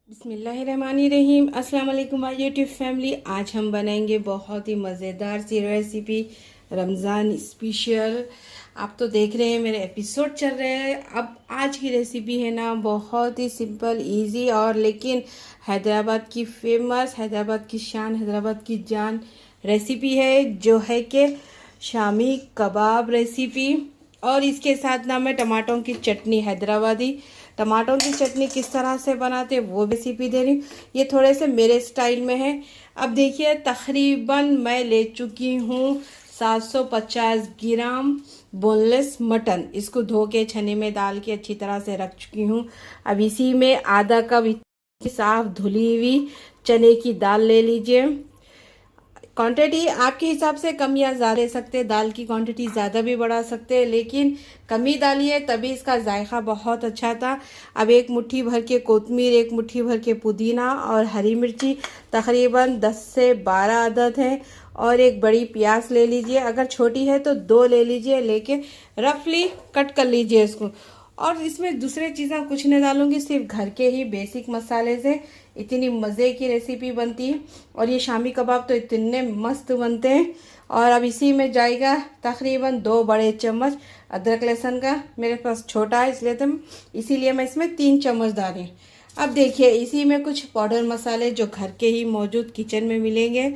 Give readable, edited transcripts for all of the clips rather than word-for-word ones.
बिस्मिल्लाहिर्रहमानिर्रहीम। अस्सलाम वालेकुम माय यूट्यूब फैमिली। आज हम बनाएंगे बहुत ही मज़ेदार सी रेसिपी, रमज़ान स्पेशल। आप तो देख रहे हैं मेरे एपिसोड चल रहे हैं। अब आज की रेसिपी है ना बहुत ही सिंपल इजी और लेकिन हैदराबाद की फेमस, हैदराबाद की शान, हैदराबाद की जान रेसिपी है, जो है कि शामी कबाब रेसिपी। और इसके साथ ना मैं टमाटरों की चटनी, हैदराबादी टमाटरों की चटनी किस तरह से बनाते वो रेसिपी दे रही हूँ। ये थोड़े से मेरे स्टाइल में है। अब देखिए, तकरीबन मैं ले चुकी हूँ 750 ग्राम बोनलेस मटन। इसको धो के छन्नी में डाल के अच्छी तरह से रख चुकी हूँ। अब इसी में आधा कप साफ धुली हुई चने की दाल ले लीजिए। क्वांटिटी आपके हिसाब से कम या ज़्यादा ले सकते हैं, दाल की क्वांटिटी ज़्यादा भी बढ़ा सकते हैं, लेकिन कमी डालिए तभी इसका जायका बहुत अच्छा था। अब एक मुट्ठी भर के कोतमीर, एक मुट्ठी भर के पुदीना और हरी मिर्ची तकरीबन 10 से 12 अदद है, और एक बड़ी प्याज ले लीजिए। अगर छोटी है तो 2 ले लीजिए, लेके रफली कट कर लीजिए इसको। और इसमें दूसरे चीज़ें कुछ नहीं डालूंगी, सिर्फ घर के ही बेसिक मसाले से इतनी मज़े की रेसिपी बनती है। और ये शामी कबाब तो इतने मस्त बनते हैं। और अब इसी में जाएगा तकरीबन 2 बड़े चम्मच अदरक लहसुन का। मेरे पास छोटा है इसीलिए मैं इसमें 3 चम्मच डाल रही हूँ। अब देखिए, इसी में कुछ पाउडर मसाले जो घर के ही मौजूद किचन में मिलेंगे।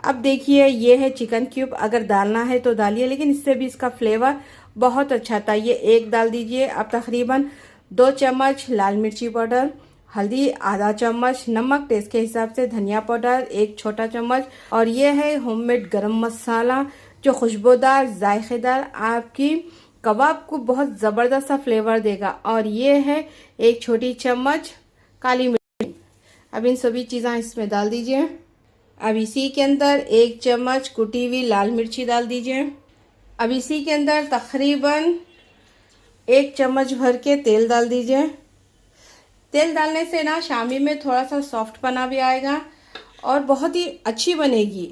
अब देखिए, ये है चिकन क्यूब। अगर डालना है तो डालिए, लेकिन इससे भी इसका फ्लेवर बहुत अच्छा था। ये एक डाल दीजिए। अब तकरीबन 2 चम्मच लाल मिर्ची पाउडर, हल्दी आधा चम्मच, नमक टेस्ट के हिसाब से, धनिया पाउडर 1 छोटा चम्मच, और ये है होममेड गरम मसाला जो खुशबूदार जायकेदार आपकी कबाब को बहुत ज़बरदस्त सा फ्लेवर देगा। और ये है 1 छोटी चम्मच काली मिर्च। अब इन सभी चीज़ें इसमें डाल दीजिए। अब इसी के अंदर 1 चम्मच कुटी हुई लाल मिर्ची डाल दीजिए। अब इसी के अंदर तकरीबन 1 चम्मच भर के तेल डाल दीजिए। तेल डालने से ना शामी में थोड़ा सा सॉफ्ट पना भी आएगा और बहुत ही अच्छी बनेगी।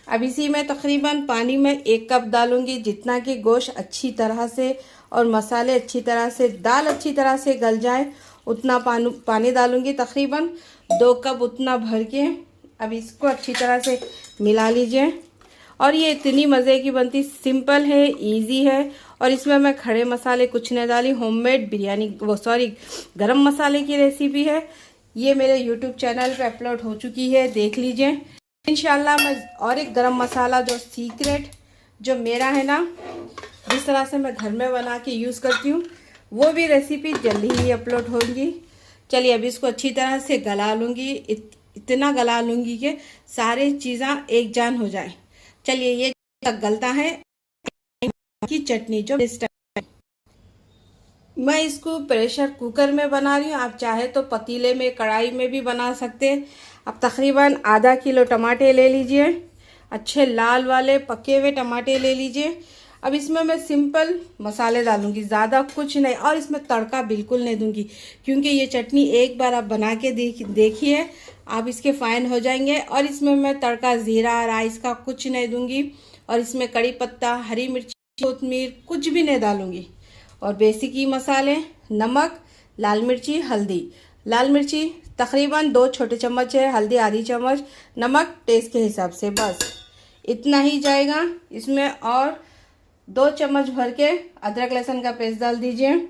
अब इसी में तकरीबन पानी में 1 कप डालूंगी, जितना कि गोश्त अच्छी तरह से और मसाले अच्छी तरह से, दाल अच्छी तरह से गल जाए उतना पानी डालूंगी, तकरीबन 2 कप उतना भर के। अब इसको अच्छी तरह से मिला लीजिए। और ये इतनी मज़े की बनती, सिंपल है, इजी है। और इसमें मैं खड़े मसाले कुछ नहीं डाली, होममेड बिरयानी गरम मसाले की रेसिपी है। ये मेरे यूट्यूब चैनल पे अपलोड हो चुकी है, देख लीजिए। इंशाल्लाह मैं और एक गरम मसाला जो सीक्रेट जो मेरा है ना, जिस तरह से मैं घर में बना के यूज़ करती हूँ, वो भी रेसिपी जल्दी ही अपलोड होगी। चलिए, अब इसको अच्छी तरह से गला लूँगी। इतना गला लूँगी कि सारी चीज़ें एक जान हो जाए। चलिए, ये तक गलता है की चटनी जो मैं इसको प्रेशर कुकर में बना रही हूँ। आप चाहे तो पतीले में, कढ़ाई में भी बना सकते हैं। अब तकरीबन आधा किलो टमाटे ले लीजिए, अच्छे लाल वाले पके हुए टमाटे ले लीजिए। अब इसमें मैं सिंपल मसाले डालूंगी, ज़्यादा कुछ नहीं, और इसमें तड़का बिल्कुल नहीं दूंगी, क्योंकि ये चटनी एक बार आप बना के देखिए, आप इसके फ़ैन हो जाएंगे। और इसमें मैं तड़का ज़ीरा राइस का कुछ नहीं दूंगी, और इसमें कड़ी पत्ता, हरी मिर्ची, कोतमीर कुछ भी नहीं डालूंगी। और बेसिक ही मसाले, नमक, लाल मिर्ची, हल्दी। लाल मिर्ची तकरीबन 2 छोटे चम्मच है, हल्दी आधी चम्मच, नमक टेस्ट के हिसाब से, बस इतना ही जाएगा इसमें। और 2 चम्मच भर के अदरक लहसुन का पेस्ट डाल दीजिए।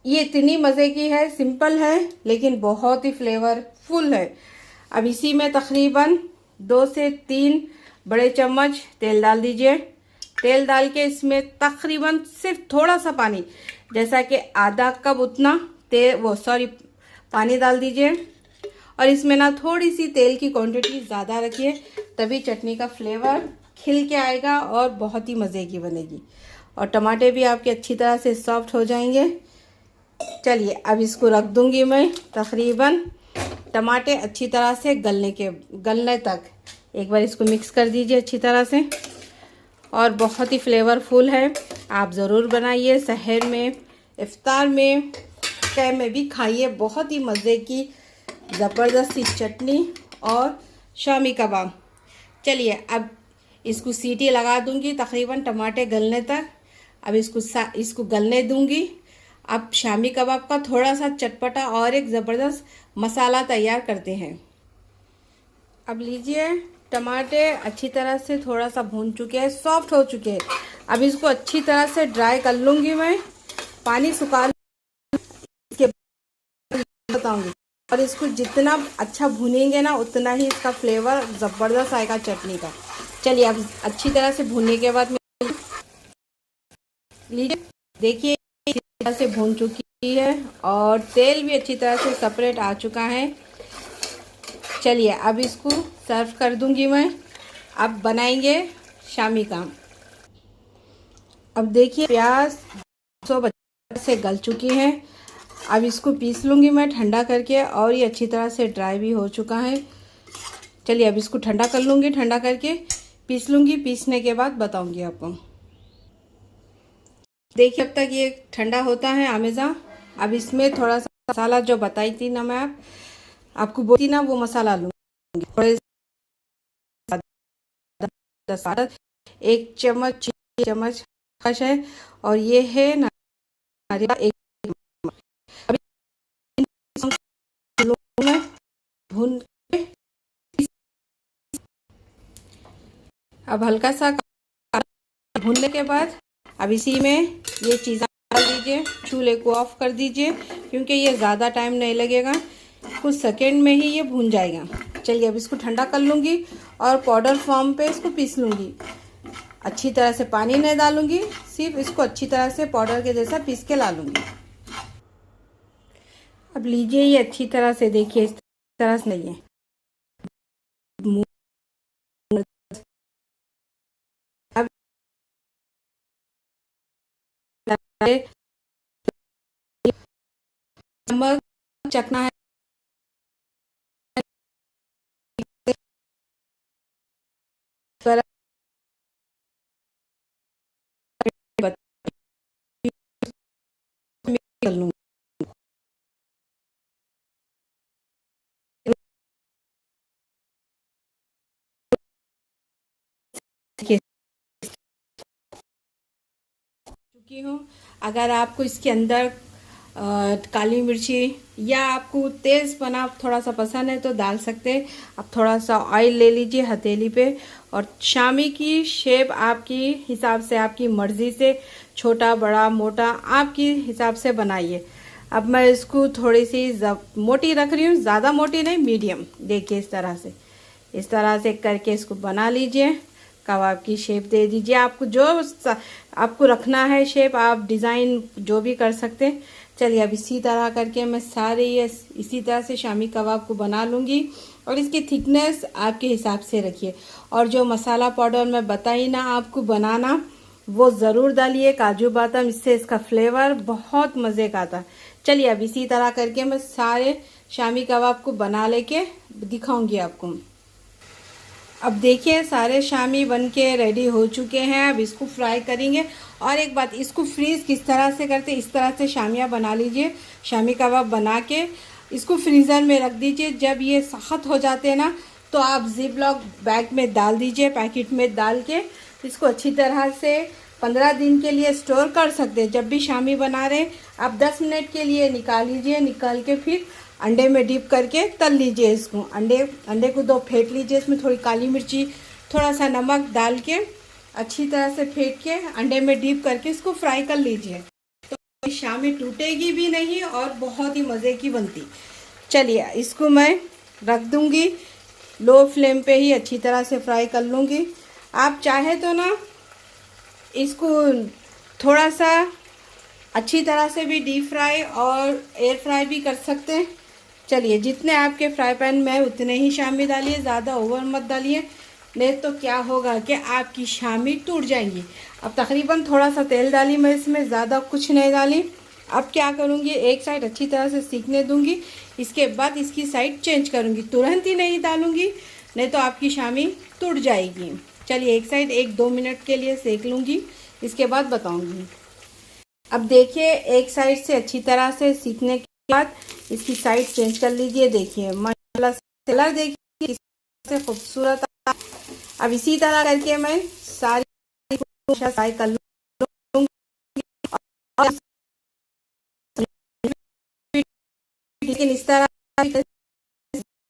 ये इतनी मज़े की है, सिंपल है, लेकिन बहुत ही फ्लेवरफुल है। अब इसी में तकरीबन 2 से 3 बड़े चम्मच तेल डाल दीजिए। तेल डाल के इसमें तकरीबन सिर्फ थोड़ा सा पानी, जैसा कि आधा कप उतना पानी डाल दीजिए। और इसमें ना थोड़ी सी तेल की क्वांटिटी ज़्यादा रखिए, तभी चटनी का फ्लेवर खिल के आएगा और बहुत ही मज़े की बनेगी। और टमाटे भी आपके अच्छी तरह से सॉफ्ट हो जाएंगे। चलिए, अब इसको रख दूंगी मैं तकरीबन टमाटे अच्छी तरह से गलने तक। एक बार इसको मिक्स कर दीजिए अच्छी तरह से। और बहुत ही फ्लेवरफुल है, आप ज़रूर बनाइए। सहर में, इफ्तार में, चाय में भी खाइए। बहुत ही मज़े की ज़बरदस्त सी चटनी और शामी कबाब। चलिए, अब इसको सीटी लगा दूंगी तकरीबन टमाटे गलने तक। अब इसको गलने दूंगी। अब शामी कबाब का थोड़ा सा चटपटा और एक ज़बरदस्त मसाला तैयार करते हैं। अब लीजिए, टमाटे अच्छी तरह से थोड़ा सा भून चुके हैं, सॉफ्ट हो चुके हैं। अब इसको अच्छी तरह से ड्राई कर लूँगी मैं, पानी सुखा के बताऊँगी। और इसको जितना अच्छा भूनेंगे ना उतना ही इसका फ्लेवर ज़बरदस्त आएगा चटनी का। चलिए, अब अच्छी तरह से भूनने के बाद लीजिए, देखिए अच्छी तरह से भून चुकी है और तेल भी अच्छी तरह से सेपरेट आ चुका है। चलिए, अब इसको सर्व कर दूंगी मैं। अब बनाएंगे शामी का। अब देखिए, प्याज 100 से गल चुकी है। अब इसको पीस लूँगी मैं ठंडा करके, और ये अच्छी तरह से ड्राई भी हो चुका है। चलिए, अब इसको ठंडा कर लूँगी, ठंडा करके पीस लूँगी। पीसने के बाद बताऊँगी आपको। देखिए, अब तक ये ठंडा होता है हमेशा। अब इसमें थोड़ा सा मसाला जो बताई थी ना मैं आपको बोली ना, वो मसाला लूँगी। 1 चम्मच है, और ये है नारियल 1 में भून के। अब हल्का सा भूनने के बाद अब इसी में ये चीज़ें डाल दीजिए। चूल्हे को ऑफ कर दीजिए, क्योंकि ये ज़्यादा टाइम नहीं लगेगा, कुछ सेकंड में ही ये भून जाएगा। चलिए, अब इसको ठंडा कर लूँगी और पाउडर फॉर्म पे इसको पीस लूँगी। अच्छी तरह से पानी नहीं डालूँगी, सिर्फ इसको अच्छी तरह से पाउडर के जैसा पीस के ला लूँगी। अब लीजिए, ये अच्छी तरह से देखिए, इस तरह से नहीं है। अब नमक चखना है, कर लूँगी। चुकी हूँ। अगर आपको इसके अंदर काली मिर्ची या आपको तेज़पना थोड़ा सा पसंद है तो डाल सकते हैं। अब थोड़ा सा ऑयल ले लीजिए हथेली पे, और शामी की शेप आपकी हिसाब से, आपकी मर्ज़ी से छोटा बड़ा मोटा आपकी हिसाब से बनाइए। अब मैं इसको थोड़ी सी मोटी रख रही हूँ, ज़्यादा मोटी नहीं, मीडियम। देखिए, इस तरह से करके इसको बना लीजिए। कबाब की शेप दे दीजिए। आपको जो आपको रखना है शेप, आप डिज़ाइन जो भी कर सकते हैं। चलिए, अब इसी तरह करके मैं सारे ये इसी तरह से शामी कबाब को बना लूँगी। और इसकी थिकनेस आपके हिसाब से रखिए, और जो मसाला पाउडर मैं बताई ना आपको बनाना, वो ज़रूर डालिए, काजू बादाम, इससे इसका फ्लेवर बहुत मज़े का आता है। चलिए, अब इसी तरह करके मैं सारे शामी कबाब को बना लेके दिखाऊंगी आपको। अब देखिए, सारे शामी बन के रेडी हो चुके हैं। अब इसको फ्राई करेंगे। और एक बात, इसको फ्रीज़ किस तरह से करते, इस तरह से शामियाँ बना लीजिए। शामी कबाब बना के इसको फ्रीज़र में रख दीजिए। जब ये सख्त हो जाते हैं ना, तो आप जिप लॉक बैग में डाल दीजिए, पैकेट में डाल के इसको अच्छी तरह से 15 दिन के लिए स्टोर कर सकते हैं। जब भी शामी बना रहे आप 10 मिनट के लिए निकाल लीजिए, निकाल के फिर अंडे में डिप करके तल लीजिए। इसको अंडे को 2 फेंट लीजिए, इसमें थोड़ी काली मिर्ची, थोड़ा सा नमक डाल के अच्छी तरह से फेंट के अंडे में डिप करके इसको फ्राई कर लीजिए। तो शामी टूटेगी भी नहीं और बहुत ही मज़े की बनती। चलिए, इसको मैं रख दूँगी, लो फ्लेम पे ही अच्छी तरह से फ्राई कर लूँगी। आप चाहे तो ना इसको थोड़ा सा अच्छी तरह से भी डीप फ्राई और एयर फ्राई भी कर सकते हैं। चलिए, जितने आपके फ्राई पैन में उतने ही शामी डालिए, ज़्यादा ओवर मत डालिए, नहीं तो क्या होगा कि आपकी शामी टूट जाएंगी। अब तकरीबन थोड़ा सा तेल डाली मैं इसमें, ज़्यादा कुछ नहीं डाली। अब क्या करूँगी, एक साइड अच्छी तरह से सीखने दूँगी, इसके बाद इसकी साइड चेंज करूँगी। तुरंत ही नहीं डालूँगी, नहीं तो आपकी शामी टूट जाएगी। चलिए, एक साइड 1-2 मिनट के लिए सेक लूँगी, इसके बाद बताऊँगी। अब देखिए, एक साइड से अच्छी तरह से सीखने के बाद इसकी साइड चेंज कर लीजिए। देखिए, माशाल्लाह कलर देखिए कितने खूबसूरत। अब इसी तरह करके मैं सारी फ्राई कर लूँगी। लेकिन इस तरह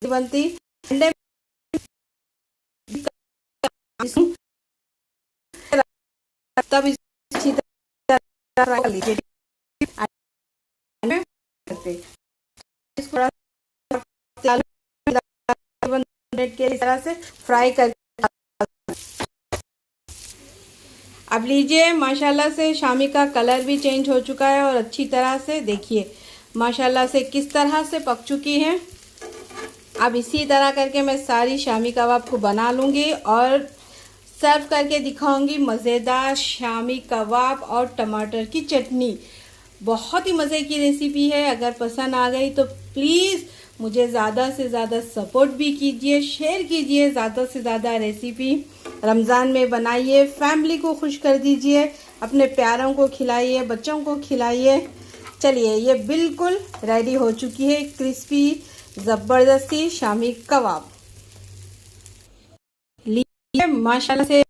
बनती अंडे तब अच्छी तरह फ्राई कर लीजिए। इसको के इस तरह से फ्राई कर। अब लीजिए, माशाल्लाह से शामी का कलर भी चेंज हो चुका है और अच्छी तरह से देखिए माशाल्लाह से किस तरह से पक चुकी है। अब इसी तरह करके मैं सारी शामी कबाब को बना लूँगी और सर्व करके दिखाऊंगी मज़ेदार शामी कबाब और टमाटर की चटनी। बहुत ही मज़े की रेसिपी है। अगर पसंद आ गई तो प्लीज़ मुझे ज़्यादा से ज़्यादा सपोर्ट भी कीजिए, शेयर कीजिए, ज़्यादा से ज़्यादा रेसिपी रमज़ान में बनाइए, फैमिली को खुश कर दीजिए, अपने प्यारों को खिलाइए, बच्चों को खिलाइए। चलिए, ये बिल्कुल रेडी हो चुकी है क्रिस्पी ज़बरदस्ती शामी कबाब। लीजिए, माशाल्लाह से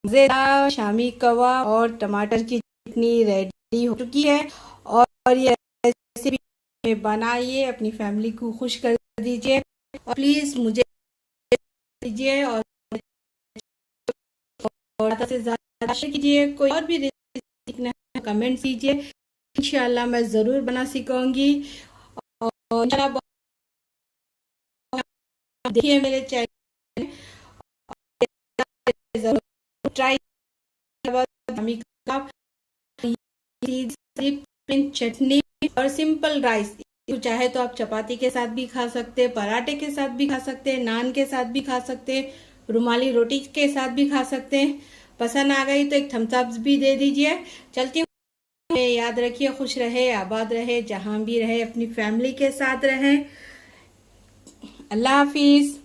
मज़ेदार शामी कबाब और टमाटर की चटनी रेडी हो चुकी है। और ये रेसिपी बनाइए, अपनी फैमिली को खुश कर दीजिए और प्लीज़ मुझे दीजिए और ज़्यादा से ज़्यादा शेयर कीजिए। कोई और भी रेसिपी सीखना है कमेंट कीजिए, इंशाल्लाह मैं ज़रूर बना सिखाऊंगी। और देखिए मेरे चैनल जरूर ट्राई चटनी और सिंपल राइस। चाहे तो आप चपाती के साथ भी खा सकते हैं, पराठे के साथ भी खा सकते हैं, नान के साथ भी खा सकते हैं, रुमाली रोटी के साथ भी खा सकते हैं। पसंद आ गई तो एक थम्स अप भी दे दीजिए। चलती हूँ, याद रखिए, खुश रहे, आबाद रहे, जहां भी रहे अपनी फैमिली के साथ रहे। अल्लाह हाफिज।